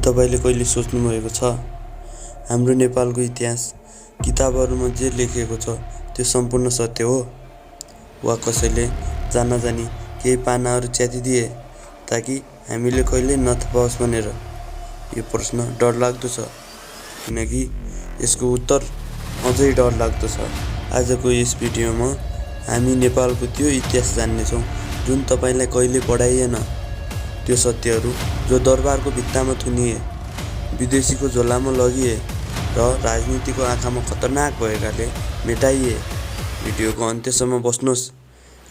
तपाईले कहिले सोच्नुभएको छ हाम्रो नेपालको इतिहास किताबहरुमा जे लेखिएको छ त्यो सम्पूर्ण सत्य हो वा कसैले जानी केही पानाहरु च्यातिदिए ताकि हामीले कहिले नथपाओस् भनेर यो प्रश्न डरलाग्दो छ किनकि यसको उत्तर अझै डरलाग्दो छ। आजको यस भिडियोमा हामी नेपालको त्यो इतिहास जान्ने छौं जुन तपाईलाई कहिले पढाइएन, त्यो सत्यहरु जो दरबारको भित्तामा थुनिए, विदेशीको झोलामा लगिए र राजनीतिको आँखामा खतरनाक भएकाले मेटाइए। भिडियोको अन्त्यसम्म बस्नुहोस्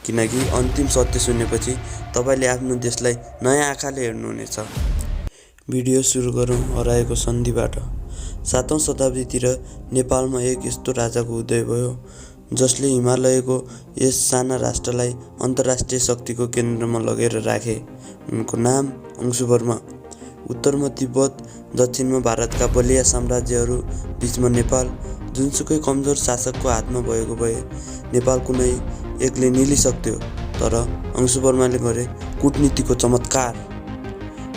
किनकि अन्तिम सत्य सुनेपछि तपाईले आफ्नो देशलाई नयाँ आँखाले हेर्नुहुनेछ। भिडियो सुरु गरौँ हराएको सन्धिबाट। 7औं शताब्दीतिर नेपालमा एक यस्तो राजाको उदय भयो जसले हिमालयको यस साना राष्ट्रलाई अन्तर्राष्ट्रिय शक्तिको केन्द्रमा लगेर राखे। उनको नाम अंशुवर्मा। उत्तरमा तिब्बत, दक्षिणमा भारतका बलिया साम्राज्यहरू, बीचमा नेपाल। जुनसुकै कमजोर शासकको हातमा भएको भए नेपाल कुनै एकले निलिसक्थ्यो, तर अंशुवर्माले गरे कूटनीतिको चमत्कार।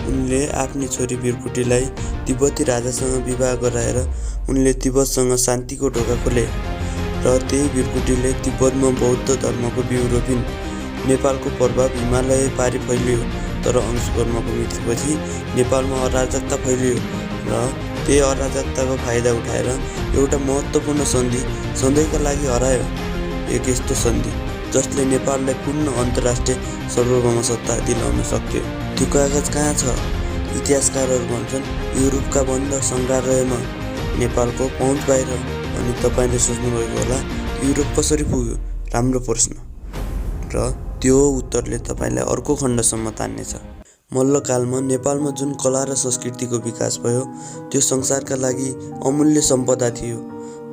उनले आफ्नी छोरी बिरकुटीलाई तिब्बती राजासँग विवाह गराएर उनले तिब्बतसँग शान्तिको ढोका खोले र त्यही बिरकुटीले तिब्बतमा बौद्ध धर्मको बिउ रोपिन्। नेपालको प्रभाव हिमालय पारी फैलियो, तर अंशुवर्माको मृत्युपछि नेपालमा अराजकता फैलियो र त्यही अराजकताको फाइदा उठाएर एउटा महत्त्वपूर्ण सन्धि सधैँका लागि हरायो। एक यस्तो सन्धि जसले नेपाललाई पूर्ण अन्तर्राष्ट्रिय सार्वभौम सत्ता दिलाउन सक्थ्यो। त्यो कागज कहाँ छ? इतिहासकारहरू भन्छन् युरोपका बन्द संग्रहालयमा, नेपालको पहुँच बाहिर। अनि तपाईले सोच्नुभएको होला युरोप कसरी पुग्यो? राम्रो प्रश्न, र त्यो उत्तरले तपाईलाई अर्को खण्डसम्म तान्नेछ। मल्लकालमा नेपालमा जुन कला र संस्कृतिको विकास भयो त्यो संसारका लागि अमूल्य सम्पदा थियो,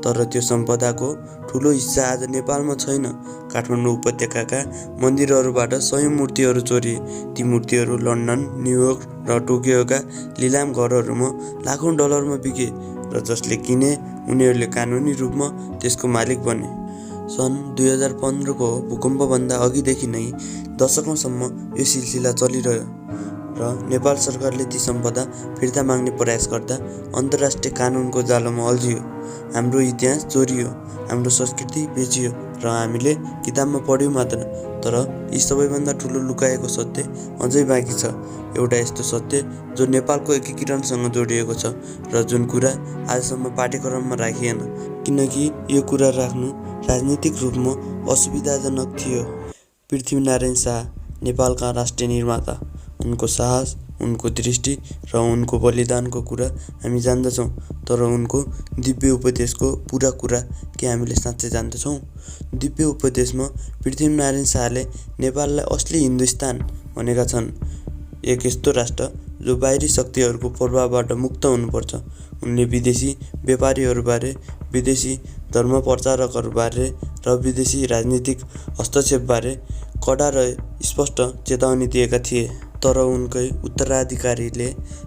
तर त्यो सम्पदाको ठूलो हिस्सा आज नेपालमा छैन। काठमाडौँ उपत्यकाका मन्दिरहरूबाट सयौं मूर्तिहरू चोरिए। ती मूर्तिहरू लन्डन, न्युयोर्क र टोकियोका लिलाम घरहरूमा लाखौं डलरमा बिके र जसले किने उनीहरूले कानुनी रूपमा त्यसको मालिक बने। सन् 2015 को भूकम्पभन्दा अघिदेखि नै दशकौंसम्म यो सिलसिला चलिरह्यो र नेपाल सरकारले ती सम्पदा फिर्ता माग्ने प्रयास गर्दा अन्तर्राष्ट्रिय कानुनको जालोमा अल्झियो। हाम्रो इतिहास चोरियो, हाम्रो संस्कृति बेचियो र हामीले किताबमा पढ्यौं मात्र, तर यी सबैभन्दा ठूलो लुकाएको सत्य अझै बाँकी छ। एउटा यस्तो सत्य जो नेपालको एकीकरणसँग जोडिएको छ र जुन कुरा आजसम्म पाठ्यक्रममा राखिएन किनकि यो कुरा राख्नु राजनीतिक रूपमा असुविधाजनक थियो। पृथ्वीनारायण शाह नेपालका राष्ट्रिय निर्माता। उनको साहस, उनको दृष्टि र उनको बलिदानको कुरा हामी जान्दछौँ, तर उनको दिव्य उपदेशको पूरा कुरा के हामीले साँच्चै जान्दछौँ? दिव्य उपदेशमा पृथ्वीनारायण शाहले नेपाललाई असली हिन्दुस्तान भनेका छन्, एक यस्तो राष्ट्र जो बाहिरी शक्तिहरूको प्रभावबाट मुक्त हुनुपर्छ। उनले विदेशी व्यापारीहरूबारे, विदेशी धर्मप्रचारकहरूबारे र विदेशी राजनीतिक हस्तक्षेपबारे कडा र स्पष्ट चेतावनी दिएका थिए, तर उनकै उत्तराधिकारीले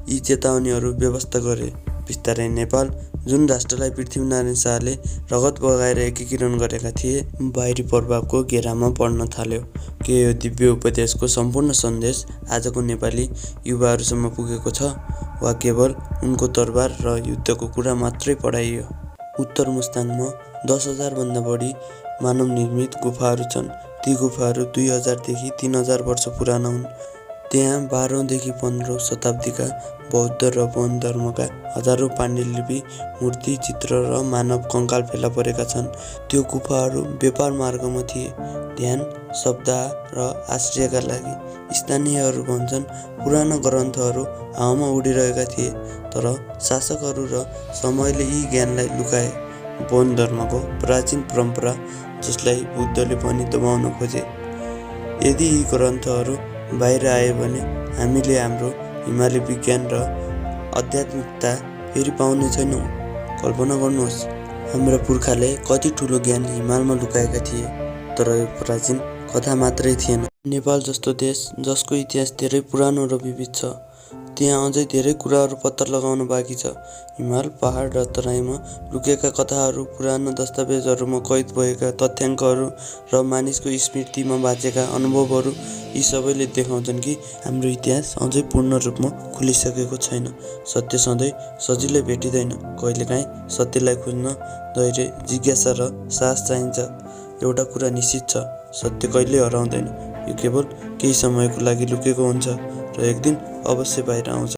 यी चेतावनीहरू बेवास्ता गरे। बिस्तारै नेपाल, जुन राष्ट्रलाई पृथ्वीनारायण शाहले रगत बगाएर एकीकरण गरेका थिए, बाहिरी प्रभावको घेरामा पर्न थाल्यो। के यो दिव्य उपदेशको सम्पूर्ण सन्देश आजको नेपाली युवाहरूसम्म पुगेको छ, वा केवल उनको तरबार र युद्धको कुरा मात्रै पढाइयो? उत्तर मुस्ताङमा 10,000 भन्दा बढी मानव निर्मित गुफाहरू छन्। ती गुफाहरू 2000 देखि 3000 वर्ष पुराना हुन्। त्यहाँ 12औं देखि 15औं शताब्दीका बौद्ध र बौद्ध धर्मका हजारौं पाण्डुलिपि, मूर्ति, चित्र र मानव कङ्काल फेला परेका छन्। त्यो गुफाहरू व्यापार मार्गमा थिए, ध्यान, सप्ताह र आश्रयका लागि। स्थानीयहरू भन्छन् पुराना ग्रन्थहरू हावामा उडिरहेका थिए, तर शासकहरू र समयले यी ज्ञानलाई लुकाए। बौद्ध धर्मको प्राचीन परम्परा जसलाई बुद्धले पनि दबाउन खोजे। यदि यी ग्रन्थहरू बाहिर आए भने हामीले हाम्रो हिमाली विज्ञान र आध्यात्मिकता फेरि पाउने छैनौँ। कल्पना गर्नुहोस्, हाम्रा पुर्खाले कति ठूलो ज्ञान हिमालमा लुकाएका थिए, तर यो प्राचीन कथा मात्रै थिएन। नेपाल जस्तो देश जसको इतिहास धेरै पुरानो र विविध छ, त्यहाँ अझै धेरै कुराहरू पत्ता लगाउन बाँकी छ। हिमाल, पहाड र तराईमा लुकेका कथाहरू, पुराना दस्तावेजहरूमा कैद भएका तथ्याङ्कहरू र मानिसको स्मृतिमा बाँचेका अनुभवहरू, यी सबैले देखाउँछन् कि हाम्रो इतिहास अझै पूर्ण रूपमा खुलिसकेको छैन। सत्य सधैँ सजिलै भेटिँदैन। कहिलेकाहीँ सत्यलाई खोज्न धैर्य, जिज्ञासा र साहस चाहिन्छ। एउटा कुरा निश्चित छ, सत्य कहिल्यै हराउँदैन। यो केवल केही समयको लागि लुकेको हुन्छ र एक दिन अवश्य बाहिर आउँछ।